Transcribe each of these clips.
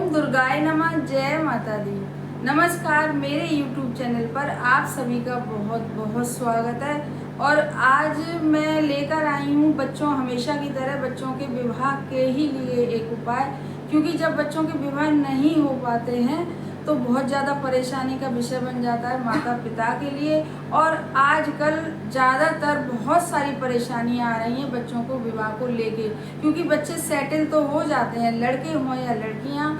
दुर्गाय नमः। जय माता दी। नमस्कार, मेरे YouTube चैनल पर आप सभी का बहुत बहुत स्वागत है। और आज मैं लेकर आई हूँ बच्चों हमेशा की तरह बच्चों के विवाह के ही लिए एक उपाय, क्योंकि जब बच्चों के विवाह नहीं हो पाते हैं तो बहुत ज़्यादा परेशानी का विषय बन जाता है माता पिता के लिए। और आजकल ज़्यादातर बहुत सारी परेशानियां आ रही हैं बच्चों को विवाह को लेके, क्योंकि बच्चे सेटल तो हो जाते हैं, लड़के हों या लड़कियां,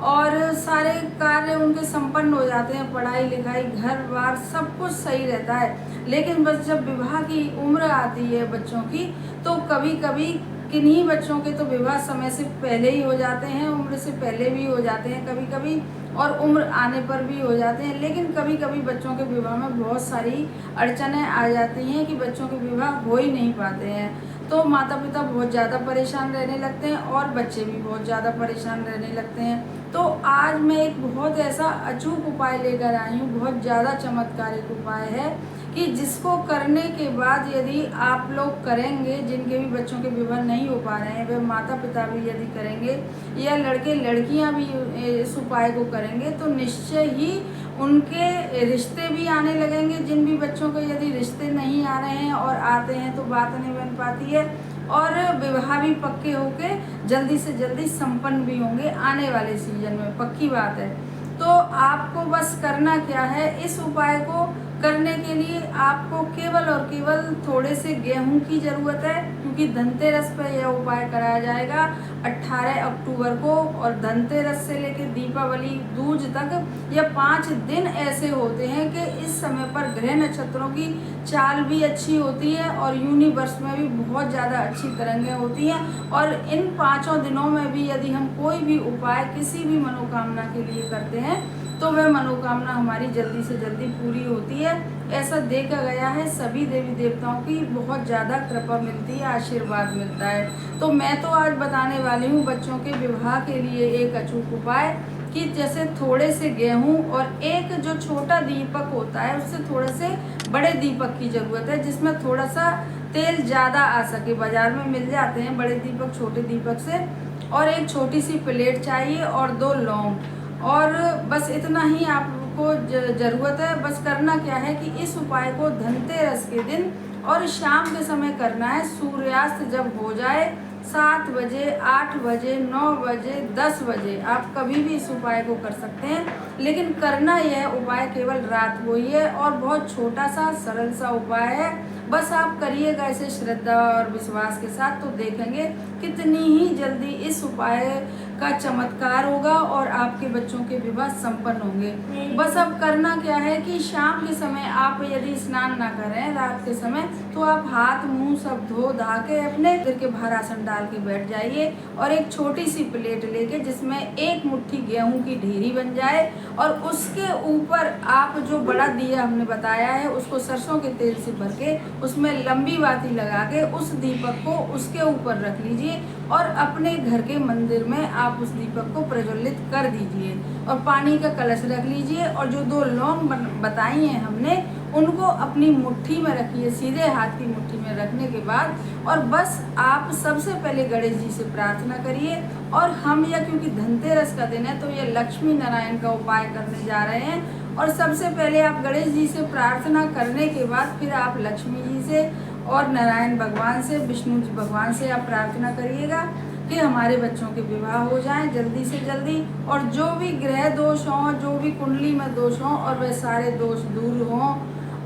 और सारे कार्य उनके संपन्न हो जाते हैं, पढ़ाई लिखाई घर बार सब कुछ सही रहता है। लेकिन बस जब विवाह की उम्र आती है बच्चों की, तो कभी कभी किन्हीं बच्चों के तो विवाह समय से पहले ही हो जाते हैं, उम्र से पहले भी हो जाते हैं कभी कभी, और उम्र आने पर भी हो जाते हैं। लेकिन कभी कभी बच्चों के विवाह में बहुत सारी अड़चनें आ जाती हैं कि बच्चों के विवाह हो ही नहीं पाते हैं, तो माता पिता बहुत ज़्यादा परेशान रहने लगते हैं और बच्चे भी बहुत ज़्यादा परेशान रहने लगते हैं। तो आज मैं एक बहुत ऐसा अचूक उपाय लेकर आई हूँ, बहुत ज़्यादा चमत्कारिक उपाय है कि जिसको करने के बाद यदि आप लोग करेंगे, जिनके भी बच्चों के विवाह नहीं हो पा रहे हैं, वे माता पिता भी यदि करेंगे या लड़के लड़कियां भी इस उपाय को करेंगे, तो निश्चय ही उनके रिश्ते भी आने लगेंगे। जिन भी बच्चों के यदि रिश्ते नहीं आ रहे हैं और आते हैं तो बात नहीं बन पाती है, और विवाह भी पक्के होके जल्दी से जल्दी संपन्न भी होंगे आने वाले सीजन में, पक्की बात है। तो आपको बस करना क्या है, इस उपाय को करने के लिए आपको केवल और केवल थोड़े से गेहूं की ज़रूरत है, क्योंकि धनतेरस पर यह उपाय कराया जाएगा 18 अक्टूबर को। और धनतेरस से लेकर दीपावली दूज तक यह 5 दिन ऐसे होते हैं कि इस समय पर ग्रह नक्षत्रों की चाल भी अच्छी होती है और यूनिवर्स में भी बहुत ज़्यादा अच्छी तरंगें होती हैं। और इन 5 दिनों में भी यदि हम कोई भी उपाय किसी भी मनोकामना के लिए करते हैं तो वह मनोकामना हमारी जल्दी से जल्दी पूरी होती है। ऐसा देखा गया है, सभी देवी देवताओं की बहुत ज़्यादा कृपा मिलती है, आशीर्वाद मिलता है। तो मैं तो आज बताने वाली हूँ बच्चों के विवाह के लिए एक अचूक उपाय, कि जैसे थोड़े से गेहूं और एक जो छोटा दीपक होता है उससे थोड़े से बड़े दीपक की ज़रूरत है, जिसमें थोड़ा सा तेल ज़्यादा आ सके। बाज़ार में मिल जाते हैं बड़े दीपक छोटे दीपक से। और एक छोटी सी प्लेट चाहिए और 2 लौंग, और बस इतना ही आपको ज़रूरत है। बस करना क्या है कि इस उपाय को धनतेरस के दिन और शाम के समय करना है। सूर्यास्त जब हो जाए 7 बजे, 8 बजे, 9 बजे, 10 बजे, आप कभी भी इस उपाय को कर सकते हैं। लेकिन करना यह उपाय केवल रात को ही है, और बहुत छोटा सा सरल सा उपाय है। बस आप करिएगा इसे श्रद्धा और विश्वास के साथ, तो देखेंगे कितनी ही जल्दी इस उपाय का चमत्कार होगा और आपके बच्चों के विवाह संपन्न होंगे। बस अब करना क्या है कि शाम के समय आप यदि स्नान ना करें रात के समय, तो आप हाथ मुंह सब धो धा के अपने घर के बाहर आसन डाल के बैठ जाइए, और एक छोटी सी प्लेट लेके जिसमें एक मुट्ठी गेहूं की ढेरी बन जाए, और उसके ऊपर आप जो बड़ा दिया हमने बताया है उसको सरसों के तेल से भर के उसमें लंबी बाती लगा के उस दीपक को उसके ऊपर रख लीजिए, और अपने घर के मंदिर में आप उस दीपक को प्रज्वलित कर दीजिए, और पानी का कलश रख लीजिए, और जो 2 लौंग बताई हैं हमने उनको अपनी मुट्ठी में रखिए, सीधे हाथ की मुट्ठी में रखने के बाद, और बस आप सबसे पहले गणेश जी से प्रार्थना करिए। और हम यह क्योंकि धनतेरस का दिन है तो ये लक्ष्मी नारायण का उपाय करने जा रहे हैं, और सबसे पहले आप गणेश जी से प्रार्थना करने के बाद फिर आप लक्ष्मी जी से और नारायण भगवान से, विष्णु जी भगवान से आप प्रार्थना करिएगा कि हमारे बच्चों के विवाह हो जाएं जल्दी से जल्दी, और जो भी ग्रह दोष हों, जो भी कुंडली में दोष हों, और वह सारे दोष दूर हों,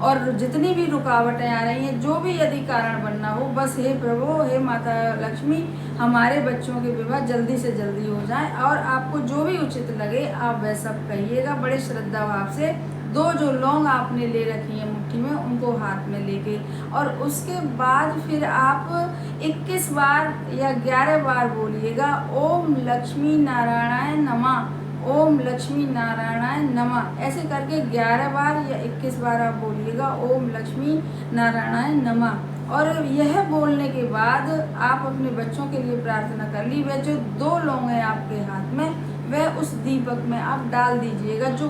और जितनी भी रुकावटें आ रही हैं, जो भी यदि कारण बनना हो, बस हे प्रभु, हे माता लक्ष्मी, हमारे बच्चों के विवाह जल्दी से जल्दी हो जाएं। और आपको जो भी उचित लगे आप वह सब कहिएगा बड़े श्रद्धा भाव से। 2 जो लौंग आपने ले रखी हैं मुट्ठी में उनको हाथ में लेके, और उसके बाद फिर आप 21 बार या 11 बार बोलिएगा ओम लक्ष्मी नारायणाय नमः, ओम लक्ष्मी नारायणाय नमः। ऐसे करके 11 बार या 21 बार आप बोलिएगा ओम लक्ष्मी नारायणाय नमः। और यह बोलने के बाद आप अपने बच्चों के लिए प्रार्थना कर ली। वह जो 2 लौंग हैं आपके हाथ में, वह उस दीपक में आप डाल दीजिएगा, जो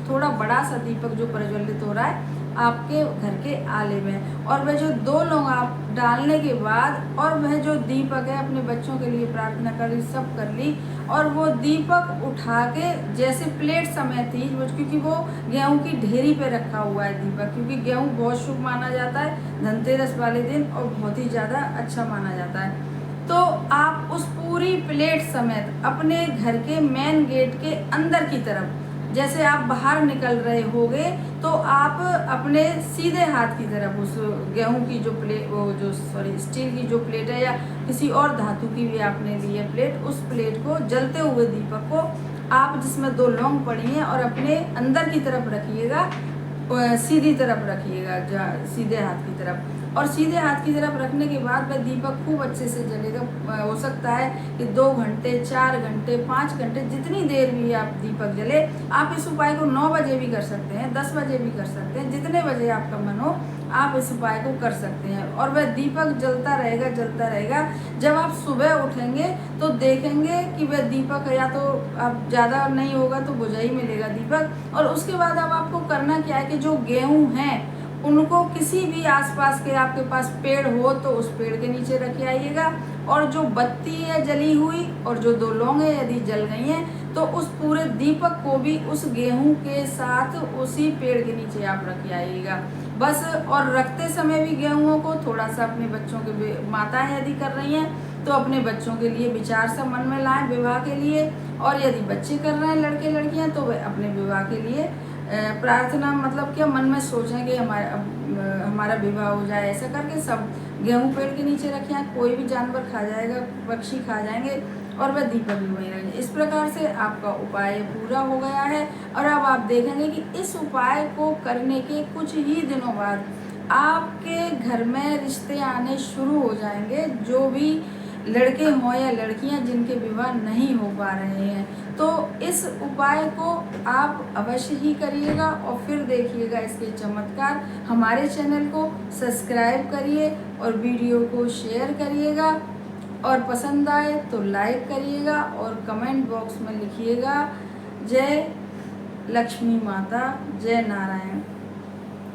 थोड़ा बड़ा सा दीपक जो प्रज्वलित हो रहा है आपके घर के आले में। और वह जो 2 लौंग आप डालने के बाद और वह जो दीपक है, अपने बच्चों के लिए प्रार्थना कर ली, सब कर ली, और वो दीपक उठा के जैसे प्लेट समेत ही, क्योंकि वो गेहूं की ढेरी पे रखा हुआ है दीपक, क्योंकि गेहूं बहुत शुभ माना जाता है धनतेरस वाले दिन और बहुत ही ज़्यादा अच्छा माना जाता है। तो आप उस पूरी प्लेट समेत अपने घर के मेन गेट के अंदर की तरफ, जैसे आप बाहर निकल रहे होगे तो आप अपने सीधे हाथ की तरफ उस गेहूं की जो प्लेट, वो जो स्टील की जो प्लेट है या किसी और धातु की भी आपने ली है प्लेट, उस प्लेट को जलते हुए दीपक को आप, जिसमें 2 लौंग पड़ी हैं, और अपने अंदर की तरफ रखिएगा, सीधी तरफ रखिएगा, सीधे हाथ की तरफ। और सीधे हाथ की तरफ रखने के बाद वह दीपक खूब अच्छे से जलेगा। हो सकता है कि 2 घंटे, 4 घंटे, 5 घंटे, जितनी देर भी आप दीपक जले। आप इस उपाय को 9 बजे भी कर सकते हैं, 10 बजे भी कर सकते हैं, जितने बजे आपका मन हो आप इस उपाय को कर सकते हैं। और वह दीपक जलता रहेगा, जलता रहेगा। जब आप सुबह उठेंगे तो देखेंगे कि वह दीपक, या तो अब ज़्यादा नहीं होगा तो बुझा ही मिलेगा दीपक। और उसके बाद अब आपको करना क्या है कि जो गेहूँ हैं उनको किसी भी आसपास के आपके पास पेड़ हो तो उस पेड़ के नीचे रख आइएगा, और जो बत्ती है जली हुई और जो 2 लौंगे यदि जल गई हैं तो उस पूरे दीपक को भी उस गेहूं के साथ उसी पेड़ के नीचे आप रख आइएगा बस। और रखते समय भी गेहूं को थोड़ा सा अपने बच्चों के, माताएं यदि कर रही हैं तो अपने बच्चों के लिए विचार सब मन में लाएं विवाह के लिए, और यदि बच्चे कर रहे हैं लड़के लड़कियां तो वे अपने विवाह के लिए प्रार्थना, मतलब क्या मन में सोचें कि हमारा विवाह हो जाए। ऐसा करके सब गेहूं पेड़ के नीचे रखें, कोई भी जानवर खा जाएगा, पक्षी खा जाएंगे, और वह दीपक भी वहीं रहेंगे। इस प्रकार से आपका उपाय पूरा हो गया है। और अब आप देखेंगे कि इस उपाय को करने के कुछ ही दिनों बाद आपके घर में रिश्ते आने शुरू हो जाएंगे। जो भी लड़के हों या लड़कियां जिनके विवाह नहीं हो पा रहे हैं, तो इस उपाय को आप अवश्य ही करिएगा और फिर देखिएगा इसके चमत्कार। हमारे चैनल को सब्सक्राइब करिए और वीडियो को शेयर करिएगा, और पसंद आए तो लाइक करिएगा और कमेंट बॉक्स में लिखिएगा जय लक्ष्मी माता, जय नारायण।